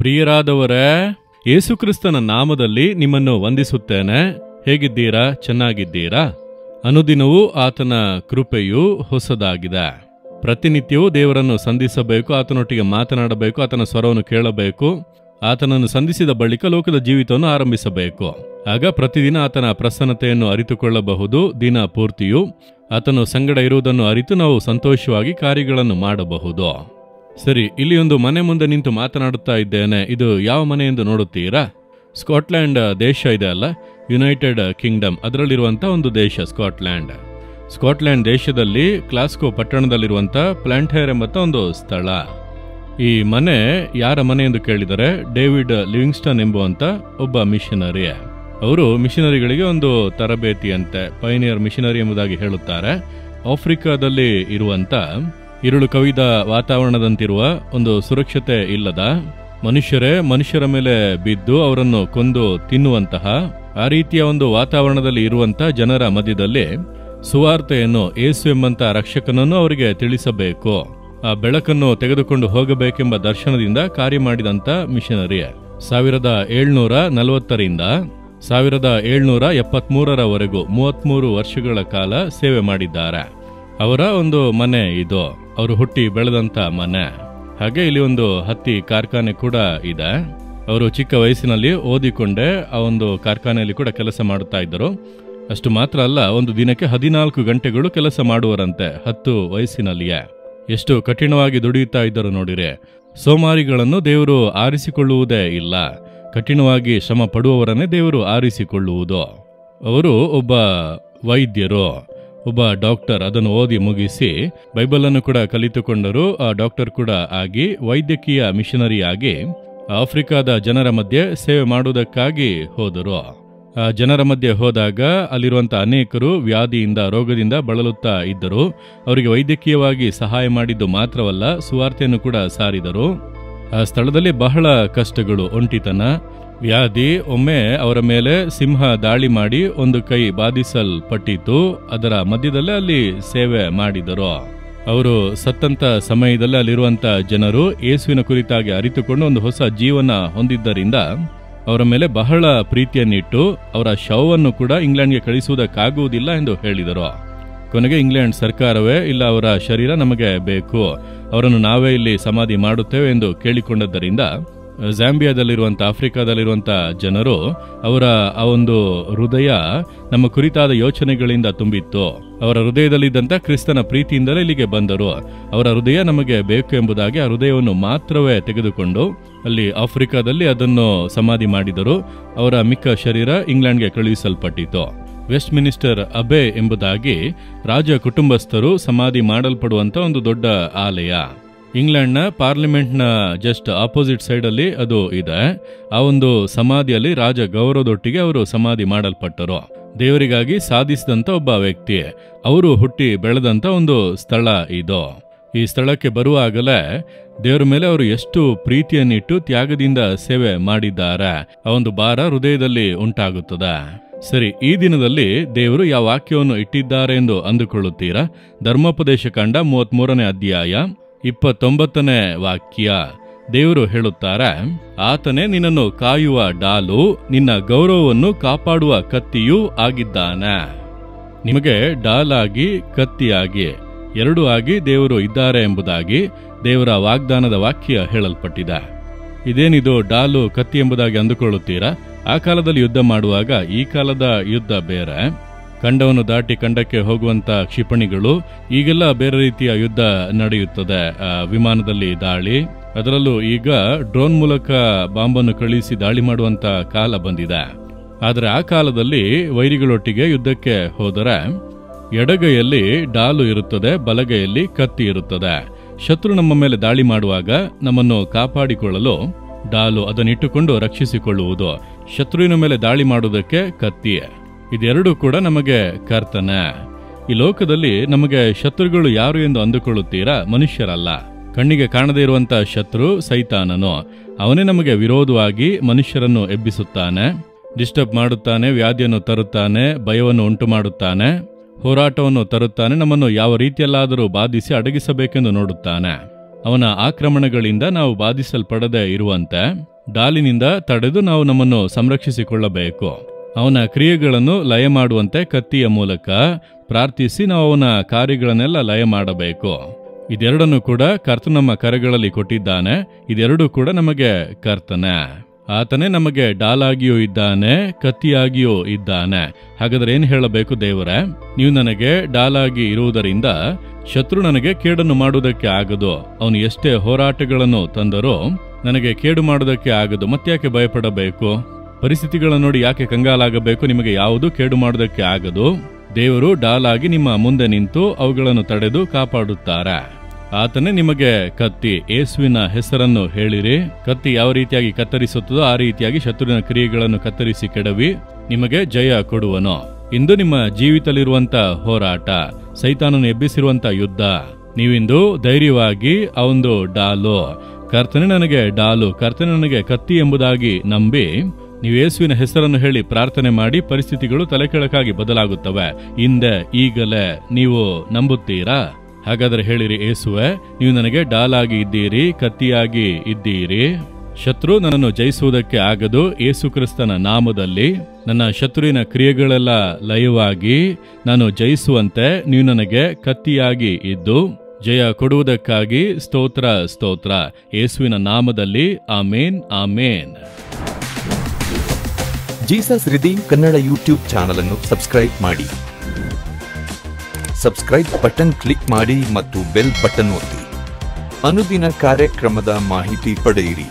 ಪ್ರಿಯರಾದವರೇ, ಯೇಸುಕ್ರಿಸ್ತನ ನಾಮದಲ್ಲಿ ನಿಮ್ಮನ್ನು ವಂದಿಸುತ್ತೇನೆ. ಹೇಗಿದ್ದೀರಾ? ಚೆನ್ನಾಗಿದ್ದೀರಾ? ಅನುದಿನವೂ ಆತನ ಕೃಪೆಯು ಹೊಸದಾಗಿದೆ. ಪ್ರತಿನಿತ್ಯವೂ ದೇವರನ್ನು ಸಂಧಿಸಬೇಕು, ಆತನೊಟ್ಟಿಗೆ ಮಾತನಾಡಬೇಕು, ಆತನ ಸ್ವರವನ್ನು ಕೇಳಬೇಕು. ಆತನನ್ನು ಸಂಧಿಸಿದ ಬಳಿಕ ಲೋಕದ ಜೀವಿತವನ್ನು ಆರಂಭಿಸಬೇಕು. ಆಗ ಪ್ರತಿದಿನ ಆತನ ಪ್ರಸನ್ನತೆಯನ್ನು ಅರಿತುಕೊಳ್ಳಬಹುದು. ದಿನ ಪೂರ್ತಿಯೂ ಆತನು ಸಂಗಡ ಇರುವುದನ್ನು ಅರಿತು ನಾವು ಸಂತೋಷವಾಗಿ ಕಾರ್ಯಗಳನ್ನು ಮಾಡಬಹುದು. ಸರಿ, ಇಲ್ಲಿ ಒಂದು ಮನೆ ಮುಂದೆ ನಿಂತು ಮಾತನಾಡುತ್ತಾ ಇದ್ದೇನೆ. ಇದು ಯಾವ ಮನೆ ಎಂದು ನೋಡುತ್ತೀರಾ? ಸ್ಕಾಟ್ಲ್ಯಾಂಡ್ ದೇಶ ಇದೆ ಅಲ್ಲ, ಯುನೈಟೆಡ್ ಕಿಂಗ್ಡಮ್, ಅದರಲ್ಲಿರುವಂಥ ಒಂದು ದೇಶ ಸ್ಕಾಟ್ಲ್ಯಾಂಡ್. ಸ್ಕಾಟ್ಲ್ಯಾಂಡ್ ದೇಶದಲ್ಲಿ ಗ್ಲಾಸ್ಗೋ ಪಟ್ಟಣದಲ್ಲಿರುವಂಥ ಪ್ಲಾಂಟ್ಹೇರ್ ಎಂಬ ಒಂದು ಸ್ಥಳ. ಈ ಮನೆ ಯಾರ ಮನೆ ಎಂದು ಕೇಳಿದರೆ ಡೇವಿಡ್ ಲಿವಿಂಗ್ಸ್ಟನ್ ಎಂಬುವಂಥ ಒಬ್ಬ ಮಿಷನರಿ. ಅವರು ಮಿಷನರಿಗಳಿಗೆ ಒಂದು ತರಬೇತಿಯಂತೆ, ಪೈನಿಯರ್ ಮಿಷನರಿ ಎಂಬುದಾಗಿ ಹೇಳುತ್ತಾರೆ. ಆಫ್ರಿಕಾದಲ್ಲಿ ಇರುವಂಥ ഇരുಳು ಕವಿದ ವಾತಾವರಣದಂತಿರುವ ಒಂದು ಸುರಕ್ಷತೆ ಇಲ್ಲದ ಮನುಷ್ಯರ ಮೇಲೆ ಬಿದ್ದು ಅವರನ್ನು ಕೊಂದು ತಿನ್ನುವಂತಹ ಆ ರೀತಿಯ ಒಂದು ವಾತಾವರಣದಲ್ಲಿ ಇರುವಂಥ ಜನರ ಮಧ್ಯದಲ್ಲಿ ಸುವಾರ್ತೆಯನ್ನು, ಯೇಸು ಎಂಬಂತ ರಕ್ಷಕನನ್ನು ಅವರಿಗೆ ತಿಳಿಸಬೇಕು, ಆ ಬೆಳಕನ್ನು ತೆಗೆದುಕೊಂಡು ಹೋಗಬೇಕೆಂಬ ದರ್ಶನದಿಂದ ಕಾರ್ಯ ಮಾಡಿದಂಥ ಮಿಷನರಿ 1740ರಿಂದ 1773ರವರೆಗೂ 33 ವರ್ಷಗಳ ಕಾಲ ಸೇವೆ ಮಾಡಿದ್ದಾರೆ. ಅವರ ಒಂದು ಮನೆ ಇದು, ಅವರು ಹುಟ್ಟಿ ಬೆಳೆದಂತ ಮನೆ. ಹಾಗೆ ಇಲ್ಲಿ ಒಂದು ಹತ್ತಿ ಕಾರ್ಖಾನೆ ಕೂಡ ಇದೆ. ಅವರು ಚಿಕ್ಕ ವಯಸ್ಸಿನಲ್ಲಿ ಓದಿಕೊಂಡೇ ಆ ಒಂದು ಕಾರ್ಖಾನೆಯಲ್ಲಿ ಕೂಡ ಕೆಲಸ ಮಾಡುತ್ತಾ ಇದ್ದರು. ಅಷ್ಟು ಮಾತ್ರ ಅಲ್ಲ, ಒಂದು ದಿನಕ್ಕೆ 14 ಗಂಟೆಗಳು ಕೆಲಸ ಮಾಡುವರಂತೆ 10 ವಯಸ್ಸಿನಲ್ಲಿಯೇ. ಎಷ್ಟು ಕಠಿಣವಾಗಿ ದುಡಿಯುತ್ತಾ ಇದ್ದರು ನೋಡಿರೆ. ಸೋಮಾರಿಗಳನ್ನು ದೇವರು ಆರಿಸಿಕೊಳ್ಳುವುದೇ ಇಲ್ಲ, ಕಠಿಣವಾಗಿ ಶ್ರಮ ಪಡುವವರನ್ನೇ ದೇವರು ಆರಿಸಿಕೊಳ್ಳುವುದು. ಅವರು ಒಬ್ಬ ವೈದ್ಯರು, ಒಬ್ಬ ಡಾಕ್ಟರ್. ಅದನ್ನು ಓದಿ ಮುಗಿಸಿ ಬೈಬಲನ್ನು ಕೂಡ ಕಲಿತುಕೊಂಡರು. ಆ ಡಾಕ್ಟರ್ ಕೂಡ ಆಗಿ ವೈದ್ಯಕೀಯ ಮಿಷನರಿ ಆಗಿ ಆಫ್ರಿಕಾದ ಜನರ ಮಧ್ಯೆ ಸೇವೆ ಮಾಡುವುದಕ್ಕಾಗಿ ಹೋದರು. ಆ ಜನರ ಮಧ್ಯೆ ಹೋದಾಗ ಅಲ್ಲಿರುವಂಥ ಅನೇಕರು ವ್ಯಾಧಿಯಿಂದ, ರೋಗದಿಂದ ಬಳಲುತ್ತಾ ಇದ್ದರು. ಅವರಿಗೆ ವೈದ್ಯಕೀಯವಾಗಿ ಸಹಾಯ ಮಾಡಿದ್ದು ಮಾತ್ರವಲ್ಲ, ಸುವಾರ್ತೆಯನ್ನು ಕೂಡ ಸಾರಿದರು. ಆ ಸ್ಥಳದಲ್ಲಿ ಬಹಳ ಕಷ್ಟಗಳು, ಒಂಟಿತನ, ವ್ಯಾಧಿ. ಒಮ್ಮೆ ಅವರ ಮೇಲೆ ಸಿಂಹ ದಾಳಿ ಮಾಡಿ ಒಂದು ಕೈ ಬಾಧಿಸಲ್ಪಟ್ಟಿತು. ಅದರ ಮಧ್ಯದಲ್ಲೇ ಅಲ್ಲಿ ಸೇವೆ ಮಾಡಿದರು. ಅವರು ಸತ್ತಂತ ಸಮಯದಲ್ಲಿ ಅಲ್ಲಿರುವಂತ ಜನರು ಯೇಸುವಿನ ಕುರಿತಾಗಿ ಅರಿತುಕೊಂಡು ಒಂದು ಹೊಸ ಜೀವನ ಹೊಂದಿದ್ದರಿಂದ ಅವರ ಮೇಲೆ ಬಹಳ ಪ್ರೀತಿಯನ್ನಿಟ್ಟು ಅವರ ಶವವನ್ನು ಕೂಡ ಇಂಗ್ಲೆಂಡ್ಗೆ ಕಳಿಸುವುದಕ್ಕಾಗುವುದಿಲ್ಲ ಎಂದು ಹೇಳಿದರು. ಕೊನೆಗೆ ಇಂಗ್ಲೆಂಡ್ ಸರ್ಕಾರವೇ, ಇಲ್ಲ, ಅವರ ಶರೀರ ನಮಗೆ ಬೇಕು, ಅವರನ್ನು ನಾವೇ ಇಲ್ಲಿ ಸಮಾಧಿ ಮಾಡುತ್ತೇವೆ ಎಂದು ಕೇಳಿಕೊಂಡದ್ದರಿಂದ ಜಾಂಬಿಯಾದಲ್ಲಿರುವಂಥ, ಆಫ್ರಿಕಾದಲ್ಲಿರುವಂಥ ಜನರು, ಅವರ ಆ ಒಂದು ಹೃದಯ ನಮ್ಮ ಕುರಿತಾದ ಯೋಚನೆಗಳಿಂದ ತುಂಬಿತ್ತು. ಅವರ ಹೃದಯದಲ್ಲಿದ್ದಂಥ ಕ್ರಿಸ್ತನ ಪ್ರೀತಿಯಿಂದಲೇ ಇಲ್ಲಿಗೆ ಬಂದರು. ಅವರ ಹೃದಯ ನಮಗೆ ಬೇಕು ಎಂಬುದಾಗಿ ಆ ಹೃದಯವನ್ನು ಮಾತ್ರವೇ ತೆಗೆದುಕೊಂಡು ಅಲ್ಲಿ ಆಫ್ರಿಕಾದಲ್ಲಿ ಅದನ್ನು ಸಮಾಧಿ ಮಾಡಿದರು. ಅವರ ಮಿಕ್ಕ ಶರೀರ ಇಂಗ್ಲೆಂಡ್ಗೆ ಕಳುಹಿಸಲ್ಪಟ್ಟಿತು. ವೆಸ್ಟ್ ಮಿನಿಸ್ಟರ್ ಅಬೆ ಎಂಬುದಾಗಿ ರಾಜ ಕುಟುಂಬಸ್ಥರು ಸಮಾಧಿ ಮಾಡಲ್ಪಡುವಂಥ ಒಂದು ದೊಡ್ಡ ಆಲಯ ಇಂಗ್ಲೆಂಡ್ನ ಪಾರ್ಲಿಮೆಂಟ್ನ ಜಸ್ಟ್ ಆಪೋಸಿಟ್ ಸೈಡಲ್ಲಿ ಅದು ಇದೆ. ಆ ಒಂದು ಸಮಾಧಿಯಲ್ಲಿ ರಾಜ ಗೌರವದೊಟ್ಟಿಗೆ ಅವರು ಸಮಾಧಿ ಮಾಡಲ್ಪಟ್ಟರು. ದೇವರಿಗಾಗಿ ಸಾಧಿಸಿದಂಥ ಒಬ್ಬ ವ್ಯಕ್ತಿ, ಅವರು ಹುಟ್ಟಿ ಬೆಳೆದಂಥ ಒಂದು ಸ್ಥಳ ಇದು. ಈ ಸ್ಥಳಕ್ಕೆ ಬರುವಾಗಲೇ ದೇವರ ಮೇಲೆ ಅವರು ಎಷ್ಟು ಪ್ರೀತಿಯನ್ನಿಟ್ಟು ತ್ಯಾಗದಿಂದ ಸೇವೆ ಮಾಡಿದ್ದಾರೆ, ಆ ಒಂದು ಭಾರ ಹೃದಯದಲ್ಲಿ ಉಂಟಾಗುತ್ತದೆ. ಸರಿ, ಈ ದಿನದಲ್ಲಿ ದೇವರು ಯಾವ ವಾಕ್ಯವನ್ನು ಇಟ್ಟಿದ್ದಾರೆ ಎಂದು ಅಂದುಕೊಳ್ಳುತ್ತೀರಾ? ಧರ್ಮೋಪದೇಶ ಕಾಂಡ 33ನೇ ಅಧ್ಯಾಯ 29ನೇ ವಾಕ್ಯ. ದೇವರು ಹೇಳುತ್ತಾರೆ, ಆತನೇ ನಿನ್ನನ್ನು ಕಾಯುವ ಡಾಲು, ನಿನ್ನ ಗೌರವವನ್ನು ಕಾಪಾಡುವ ಕತ್ತಿಯೂ ಆಗಿದ್ದಾನೆ. ನಿಮಗೆ ಡಾಲಾಗಿ ಕತ್ತಿಯಾಗಿ ಎರಡೂ ಆಗಿ ದೇವರು ಇದ್ದಾರೆ ಎಂಬುದಾಗಿ ದೇವರ ವಾಗ್ದಾನದ ವಾಕ್ಯ ಹೇಳಲ್ಪಟ್ಟಿದೆ. ಇದೇನಿದು ಡಾಲು ಕತ್ತಿ ಎಂಬುದಾಗಿ ಅಂದುಕೊಳ್ಳುತ್ತೀರಾ? ಆ ಕಾಲದಲ್ಲಿ ಯುದ್ಧ ಮಾಡುವಾಗ ಈ ಕಾಲದ ಯುದ್ಧ ಬೇರೆ. ಖಂಡವನ್ನು ದಾಟಿ ಖಂಡಕ್ಕೆ ಹೋಗುವಂತ ಕ್ಷಿಪಣಿಗಳು, ಈಗೆಲ್ಲ ಬೇರೆ ರೀತಿಯ ಯುದ್ಧ ನಡೆಯುತ್ತದೆ. ವಿಮಾನದಲ್ಲಿ ದಾಳಿ, ಅದರಲ್ಲೂ ಈಗ ಡ್ರೋನ್ ಮೂಲಕ ಬಾಂಬನ್ನು ಕಳುಹಿಸಿ ದಾಳಿ ಮಾಡುವಂತ ಕಾಲ ಬಂದಿದೆ. ಆದರೆ ಆ ಕಾಲದಲ್ಲಿ ವೈರಿಗಳೊಟ್ಟಿಗೆ ಯುದ್ಧಕ್ಕೆ ಹೋದರೆ ಎಡಗೈಯಲ್ಲಿ ಡಾಲು ಇರುತ್ತದೆ, ಬಲಗೈಯಲ್ಲಿ ಕತ್ತಿ ಇರುತ್ತದೆ. ಶತ್ರು ನಮ್ಮ ಮೇಲೆ ದಾಳಿ ಮಾಡುವಾಗ ನಮ್ಮನ್ನು ಕಾಪಾಡಿಕೊಳ್ಳಲು ಡಾಲು, ಅದನ್ನಿಟ್ಟುಕೊಂಡು ರಕ್ಷಿಸಿಕೊಳ್ಳುವುದು. ಶತ್ರುವಿನ ಮೇಲೆ ದಾಳಿ ಮಾಡುವುದಕ್ಕೆ ಕತ್ತಿ. ಇದೆರಡೂ ಕೂಡ ನಮಗೆ ಕರ್ತನೆ. ಈ ಲೋಕದಲ್ಲಿ ನಮಗೆ ಶತ್ರುಗಳು ಯಾರು ಎಂದು ಅಂದುಕೊಳ್ಳುತ್ತೀರಾ? ಮನುಷ್ಯರಲ್ಲ. ಕಣ್ಣಿಗೆ ಕಾಣದೇ ಇರುವಂತಹ ಶತ್ರು ಸೈತಾನನು. ಅವನೇ ನಮಗೆ ವಿರೋಧವಾಗಿ ಮನುಷ್ಯರನ್ನು ಎಬ್ಬಿಸುತ್ತಾನೆ. ಡಿಸ್ಟರ್ಬ್ ಮಾಡುತ್ತಾನೆ, ವ್ಯಾಧಿಯನ್ನು ತರುತ್ತಾನೆ, ಭಯವನ್ನು ಉಂಟು ಮಾಡುತ್ತಾನೆ, ಹೋರಾಟವನ್ನು ತರುತ್ತಾನೆ, ನಮ್ಮನ್ನು ಯಾವ ರೀತಿಯಲ್ಲಾದರೂ ಬಾಧಿಸಿ ಅಡಗಿಸಬೇಕೆಂದು ನೋಡುತ್ತಾನೆ. ಅವನ ಆಕ್ರಮಣಗಳಿಂದ ನಾವು ಬಾಧಿಸಲ್ಪಡದೆ ಇರುವಂತೆ ಡಾಲಿನಿಂದ ತಡೆದು ನಾವು ನಮ್ಮನ್ನು ಸಂರಕ್ಷಿಸಿಕೊಳ್ಳಬೇಕು. ಅವನ ಕ್ರಿಯೆಗಳನ್ನು ಲಯ ಮಾಡುವಂತೆ ಕತ್ತಿಯ ಮೂಲಕ ಪ್ರಾರ್ಥಿಸಿ ನಾವು ಅವನ ಕಾರ್ಯಗಳನ್ನೆಲ್ಲ ಲಯ ಮಾಡಬೇಕು. ಇದೆರಡನ್ನು ಕೂಡ ಕರ್ತನು ನಮ್ಮ ಕರೆಗಳಲ್ಲಿ ಕೊಟ್ಟಿದ್ದಾನೆ. ಇದೆರಡೂ ಕೂಡ ನಮಗೆ ಕರ್ತನೆ. ಆತನೇ ನಮಗೆ ಡಾಲಾಗಿಯೂ ಇದ್ದಾನೆ, ಕತ್ತಿಯಾಗಿಯೂ ಇದ್ದಾನೆ. ಹಾಗಾದ್ರೆ ಏನು ಹೇಳಬೇಕು ದೇವರೇ? ನೀವು ನನಗೆ ಡಾಲಾಗಿ ಇರುವುದರಿಂದ ಶತ್ರು ನನಗೆ ಕೇಡನ್ನು ಮಾಡುವುದಕ್ಕೆ ಆಗದು. ಅವನು ಎಷ್ಟೇ ಹೋರಾಟಗಳನ್ನು ತಂದರೂ ನನಗೆ ಕೇಡು ಮಾಡುವುದಕ್ಕೆ ಆಗದು. ಮತ್ತ್ಯಾಕೆ ಭಯಪಡಬೇಕು? ಪರಿಸ್ಥಿತಿಗಳನ್ನು ನೋಡಿ ಯಾಕೆ ಕಂಗಾಲಾಗಬೇಕು? ನಿಮಗೆ ಯಾವುದೂ ಕೇಡು ಮಾಡುವುದಕ್ಕೆ ಆಗದು. ದೇವರು ಡಾಲಾಗಿ ನಿಮ್ಮ ಮುಂದೆ ನಿಂತು ಅವುಗಳನ್ನು ತಡೆದು ಕಾಪಾಡುತ್ತಾರೆ. ಆತನೇ ನಿಮಗೆ ಕತ್ತಿ. ಯೇಸುವಿನ ಹೆಸರನ್ನು ಹೇಳಿರಿ. ಕತ್ತಿ ಯಾವ ರೀತಿಯಾಗಿ ಕತ್ತರಿಸುತ್ತದೋ ಆ ರೀತಿಯಾಗಿ ಶತ್ರುವಿನ ಕ್ರಿಯೆಗಳನ್ನು ಕತ್ತರಿಸಿ ಕೆಡವಿ ನಿಮಗೆ ಜಯ ಕೊಡುವನು. ಇಂದು ನಿಮ್ಮ ಜೀವಿತದಲ್ಲಿರುವಂತ ಹೋರಾಟ, ಸೈತಾನನು ಎಬ್ಬಿಸಿರುವಂತ ಯುದ್ಧ, ನೀವಿಂದು ಧೈರ್ಯವಾಗಿ ಅವಂದು ಡಾಲು, ಕರ್ತನೆ ನನಗೆ ಡಾಲು, ಕರ್ತನೆ ನನಗೆ ಕತ್ತಿ ಎಂಬುದಾಗಿ ನಂಬಿ ನೀವು ಯೇಸುವಿನ ಹೆಸರನ್ನು ಹೇಳಿ ಪ್ರಾರ್ಥನೆ ಮಾಡಿ ಪರಿಸ್ಥಿತಿಗಳು ತಲೆಕೆಳಕಾಗಿ ಬದಲಾಗುತ್ತವೆ. ಹಿಂದೆ ಈಗಲೇ ನೀವು ನಂಬುತ್ತೀರಾ? ಹಾಗಾದರೆ ಹೇಳಿರಿ, ಯೇಸುವೆ ನೀವು ನನಗೆ ಡಾಲಾಗಿ ಇದ್ದೀರಿ, ಕತ್ತಿಯಾಗಿ ಇದ್ದೀರಿ. ಶತ್ರು ನನ್ನನ್ನು ಜಯಿಸುವುದಕ್ಕೆ ಆಗದು. ಯೇಸು ಕ್ರಿಸ್ತನ ನಾಮದಲ್ಲಿ ನನ್ನ ಶತ್ರುವಿನ ಕ್ರಿಯೆಗಳೆಲ್ಲ ಲಯವಾಗಿ ನಾನು ಜಯಿಸುವಂತೆ ನೀವು ನನಗೆ ಕತ್ತಿಯಾಗಿ ಇದ್ದು ಜಯ ಕೊಡುವುದಕ್ಕಾಗಿ ಸ್ತೋತ್ರ ಸ್ತೋತ್ರ. ಯೇಸುವಿನ ನಾಮದಲ್ಲಿ ಆಮೇನ್ ಆಮೇನ್. Jesus redeem Kannada YouTube channel ಅನ್ನು ಸಬ್ಸ್ಕ್ರೈಬ್ ಮಾಡಿ. ಸಬ್ಸ್ಕ್ರೈಬ್ ಬಟನ್ ಕ್ಲಿಕ್ ಮಾಡಿ ಮತ್ತು ಬೆಲ್ ಬಟನ್ ಒತ್ತಿ. ಅನುದಿನ ಕಾರ್ಯಕ್ರಮದ ಮಾಹಿತಿ ಪಡೆಯಿರಿ.